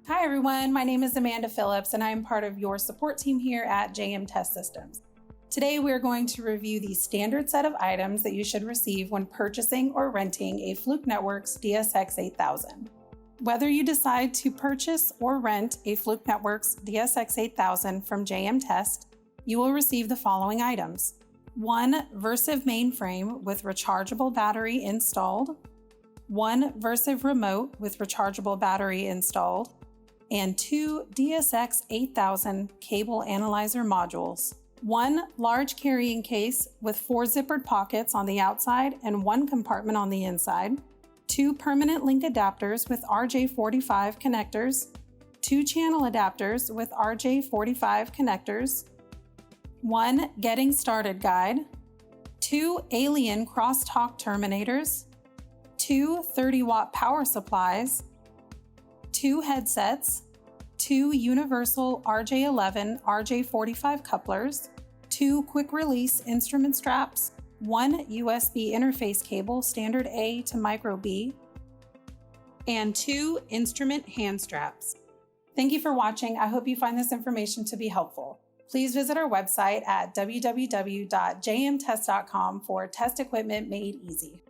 Hi everyone, my name is Amanda Phillips and I am part of your support team here at JM Test Systems. Today we are going to review the standard set of items that you should receive when purchasing or renting a Fluke Networks DSX-8000. Whether you decide to purchase or rent a Fluke Networks DSX-8000 from JM Test, you will receive the following items. 1 Versiv mainframe with rechargeable battery installed, 1 Versiv remote with rechargeable battery installed, and 2 DSX-8000 cable analyzer modules. 1 large carrying case with 4 zippered pockets on the outside and 1 compartment on the inside. 2 permanent link adapters with RJ45 connectors. 2 channel adapters with RJ45 connectors. 1 getting started guide. 2 Alien crosstalk terminators. 2 30-watt power supplies. 2 headsets, 2 universal RJ11, RJ45 couplers, 2 quick release instrument straps, 1 USB interface cable standard A to micro B, and 2 instrument hand straps. Thank you for watching. I hope you find this information to be helpful. Please visit our website at www.jmtest.com for test equipment made easy.